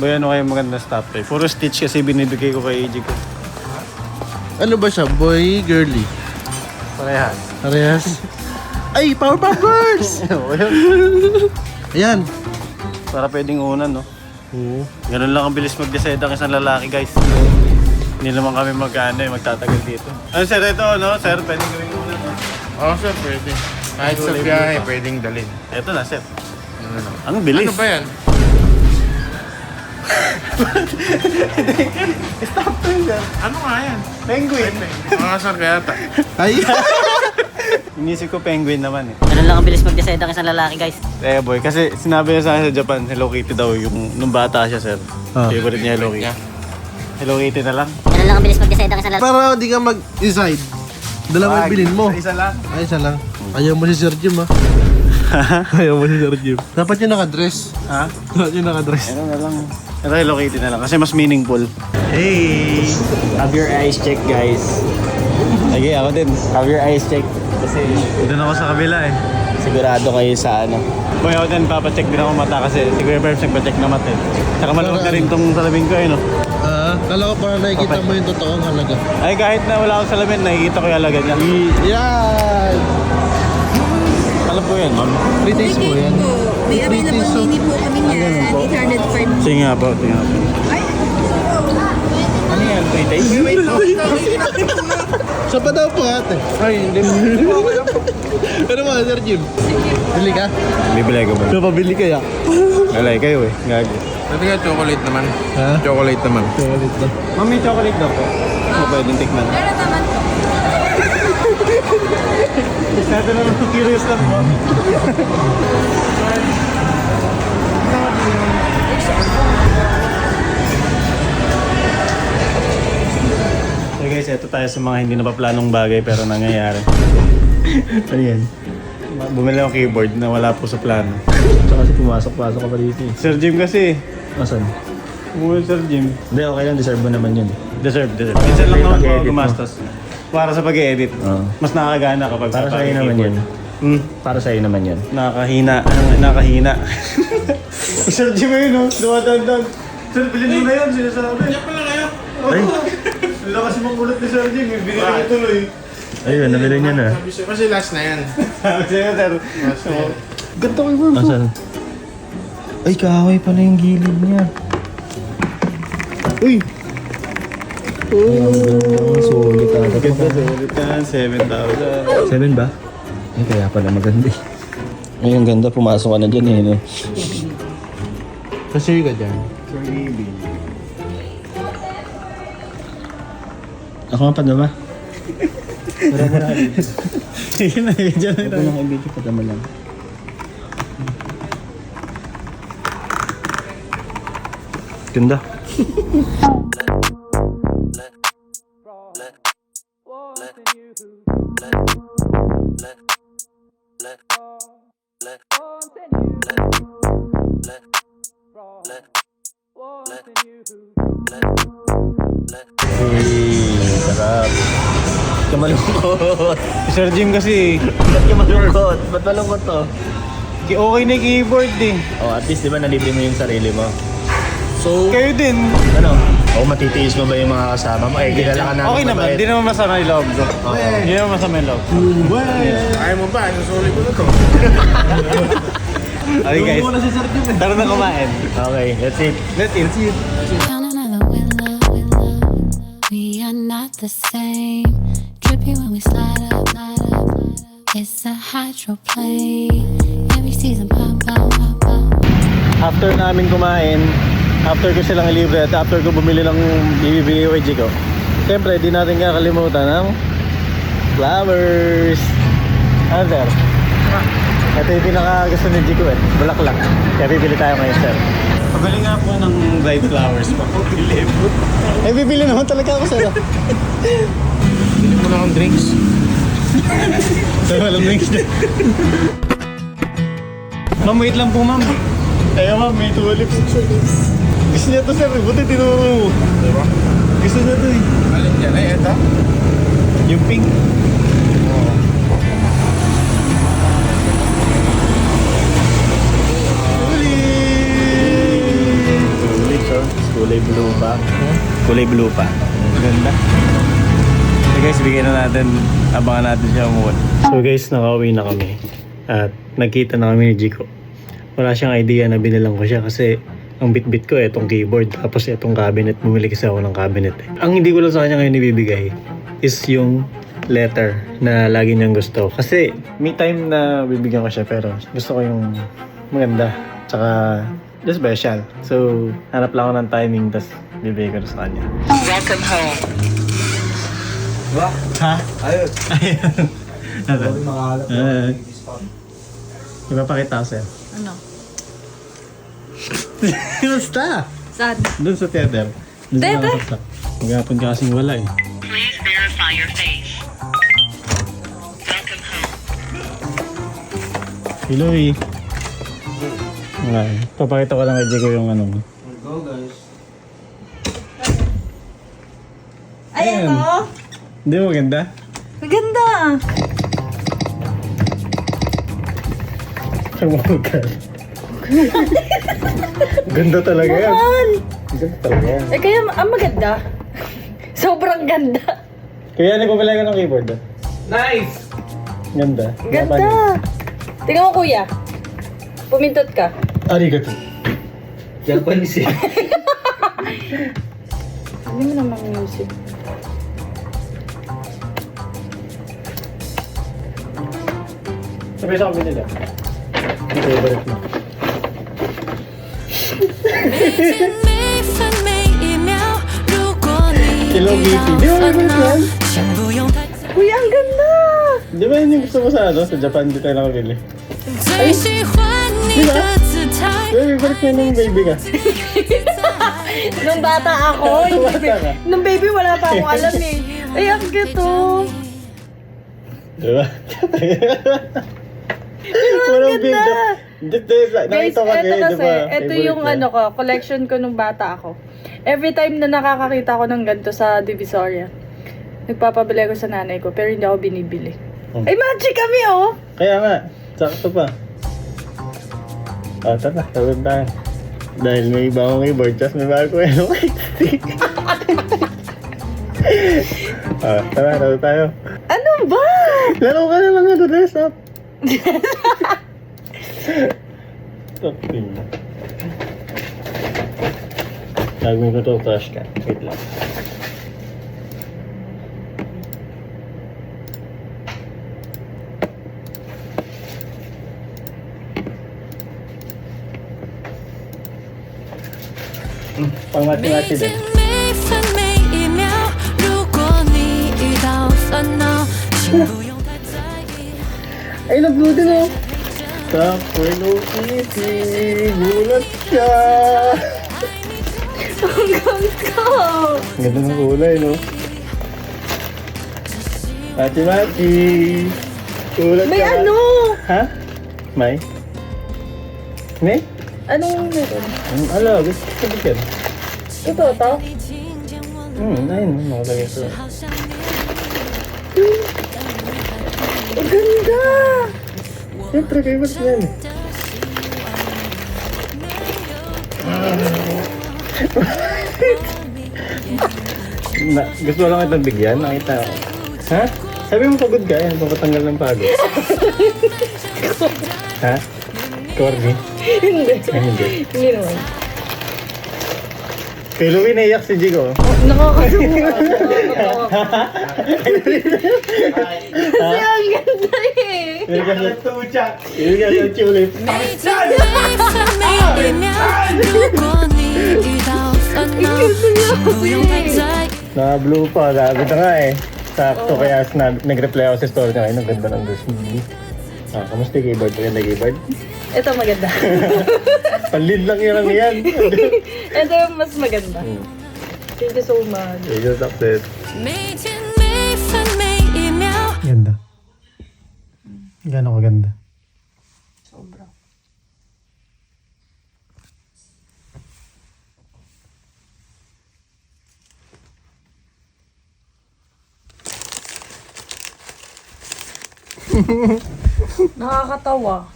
Boy, ano kayo maganda stop toy? Puro Stitch kasi binibigay ko kay AJ ko. Ano ba siya? Boy, girly? Parehas. Parehas? Ay, Powerpuff Girls! Ayan. Para pwedeng unan, no? Oo. Ganun lang ang bilis mag-decide ang isang lalaki, guys. Hindi naman kami magtatagal dito. Ano sir, ito, no? Sir, pwedeng gawing unan, no? Oo, sir, pwede. Kahit sa biyahe, pwedeng dalhin. Ito na, sir. Ang bilis. Ano ba yan? Stop to yun, sir. Ano nga yan? Penguin. Mga sir, kaya ta. Ay! Inisip ko penguin naman, eh. Ganun lang ang bilis mag-decide ang isang lalaki, guys. Eh, boy, kasi sinabi niya sa akin sa Japan, Hello Kitty daw yung nung bata siya, sir. Ah. Favorite niya Hello Kitty. niya. Hello Kitty na lang. Ganun lang ang bilis mag-decide ang isang lalaki. Para di ka mag-decide. Dalawa yung bilhin mo. Isa lang. Ay, isa lang. Ayaw mo si Sir Jim, ha? Ayaw mo si Sir Jim. Dapat yung nakadress. Ha? Dapat yung nakadress. Ito na lang. Ito Hello Kitty na lang kasi mas meaningful. Hey! Have your eyes checked, guys. Lagi ako din. Have your eyes checked. Kasi doon ako sa kabila eh. Sigurado kayo sa ano. Boy, ako din, papacheck din ako mata kasi si Kuya Perbs nagpacheck na mata eh. Tsaka maluwag na rin tong salamin ko eh, no? Kala ko para nakikita mo yung totoong halaga. Ay, kahit na wala akong salamin, nakikita ko yung halaga niya. Yan! Alam ko yan, ma'am. Free taste mo yan. May available so- mini po kami niyan, 805. Sige nga po, sige nga po. Ano yan, 3 days? Sa pa daw po ate. Ay, hindi mo. Ano mo, Sir Jim? Bili ka? Bibili ko ba? So, pabili kaya? Alay kayo eh, gagi. Pwede ka chocolate naman. Ha? Chocolate naman. Chocolate na. Ma'am, may chocolate daw po. O pwedeng tikman. Meron naman po. Natin naman curious lang po. So guys, ito tayo sa mga hindi napaplanong bagay pero nangyayari. Ano yan? Bumili ako keyboard na wala po sa plano. Tsaka kasi pumasok-pasok ka pa dito eh. Sir Jim kasi. Asan? Bumili Sir Jim. Hindi, okay lang. Deserve mo naman yun. Deserve. Minsan lang naman ako Pag-edit mo. gumastos. Para sa pag-edit. Oo. Mas nakakagana kapag Para sa sa'yo naman keyboard. yun. Para sa'yo naman yun. Nakakahina. Nakakahina. Sir Jim ayun, no? Dumadaan-daan. Sir, bilhin mo na yun. Sinasabi. Yan pala kayo. Ay! Ang lakas makulat ni Sir Jim. Binili ko tuloy. Ayun, nabili niya na. Sabi siya, kasi last na yan. Sabi sa'yo, sir. Ganda ko yung Asan? Ay, kahoy pala yung gilid niya. Uy! Ang sulit ah. Ganda, sulit ka. 7,000. 7 ba? Ay, kaya pala maganda eh. Ay, ang ganda. Pumasok ka na dyan eh. No? Kasi ka dyan. Sir Ibi. Ako nga pa dama. Sige na, dyan na. Ako lang kaibigan pa dama lang. Ganda. Sarap. Kamalungkot. Si Sir Jim kasi, Ba't kamalungkot? Ba't malungkot to? okay na yung keyboard eh. Oh, at least di ba nalibre mo yung sarili mo? So, Kayo din. ano? O matitiis mo ba yung mga kasama mo? Eh, kilala ka namin Okay naman, mabait. hindi naman masama yung loob ko. Hindi naman masama yung loob. Ayaw mo ba? Susuli ko na to. Okay guys, tara na kumain. Okay, that's it. Let's eat. Found another willow. We are not the same. Drippy when we slide up. It's a hydroplane. Every season pop out. After namin kumain, after ko silang ilibre at after ko bumili ng bibigay ko kay Jico, siyempre di natin kakalimutan ng flowers. Ano sir? Ito yung pinaka-gusto ni Jico eh, bulaklak. Kaya bibili tayo ngayon sir. Pabili nga po ng dried flowers pa. Bibili po. Eh bibili naman talaga ako sir. Bili mo na akong drinks. So walang drinks din. Ma'am, wait lang po ma'am. Kaya ma'am, may tulips. Gusto niya to sir, buti tinuro mo. Diba? Gusto niya to eh. Alin yan? Ay, ito? Yung pink. Tulips. Kulay blue pa. Kulay blue pa. Ganda. So guys, bigyan na natin. Abangan natin siya umuwi. So guys, nakauwi na kami. At nagkita na kami ni Jico. Wala siyang idea na binilang ko siya kasi ang bit-bit ko itong keyboard tapos itong cabinet. Bumili kasi ako ng cabinet eh. Ang hindi ko lang sa kanya ngayon ibibigay is yung letter na lagi niyang gusto. Kasi may time na bibigyan ko siya pero gusto ko yung maganda. Tsaka just special. So hanap lang ako ng timing tapos bibigay ko na sa kanya. Welcome home. Ha? Ayun. Ayun. Ipapakita ko sa'yo. Ano? Basta! Saan? Doon sa theater. Theater? Maghapon ka kasing wala eh. Please verify your face. Welcome home. Hello eh. Wala eh. Papakita ko lang kay Jico yung ano mo. Go guys. Ay, ano? Hindi mo maganda? Maganda. Ang mahal. Ganda talaga yan. Mahal. Ganda talaga yan. Eh, kaya ang maganda. Sobrang ganda. Kaya nagpapalay ka ng keyboard ah. Nice! Ganda. Ganda. Tingnan mo, kuya. Pumintot ka. Arigato. Japanese eh. Hindi mo naman music. Sabi sa kabili nila. Yung favorite mo. Hello, Kitty. Di ba favorite yan? Kuya, ang ganda. Di ba yun yung gusto mo sa ano? Sa Japan, di tayo nakabili. Di ba? Di ba favorite mo nung baby ka? Nung bata ako, Nung bata ka? nung baby wala pa akong alam eh. Ay, ang gito. Di ba? Walang big ganda. Guys, nakita ko eto di kasi, ba? eto Favorite yung mo. ano ko, collection ko nung bata ako. Every time na nakakakita ko ng ganito sa Divisoria, nagpapabili ko sa nanay ko, pero hindi ako binibili. Oh. Ay, magic kami oh! Kaya nga, sakto pa. Tara, tawag tayo. Dahil may iba akong keyboard, tapos may bago yung stick. Tara, tawag tayo. Ano ba? Laro ka na lang na dress up. Okay. Gagawin ko to trash can. Wait lang. Pang-mati-mati din. Ay, nag-blue din oh. Sa Hello Kitty, gulat siya. Ang ganda! Ang ganda ng kulay, no? Mati-mati. Gulat May ka. ano? Ha? May? May? Anong meron? Ala, gusto ko bigyan. Ito, to? Ayun, nakalagay ito. Ang ganda! Siyempre, kayo ba't yan? Gusto lang itong bigyan, nakita ko. Ha? Sabi mo pagod ka, yan, papatanggal ng pagod. Ha? Corny? Hindi. Ay, hindi. Hindi naman. Kay Louie naiyak si Jico. Nakakasuwa. Kasi ang ganda eh. Ibigay ka sa tulip. Naka-blue pa, gabi na nga eh. Sakto kaya nag-reply ako sa story niya. Ay, ang ganda ng dress mo. Kamusta yung keyboard? Maganda yung keyboard? Ito maganda. Panlid lang yan. Ito yung mas maganda. Thank you so much. Thank you, success. Ganda. Gano'n kaganda? Sobra. Nakakatawa.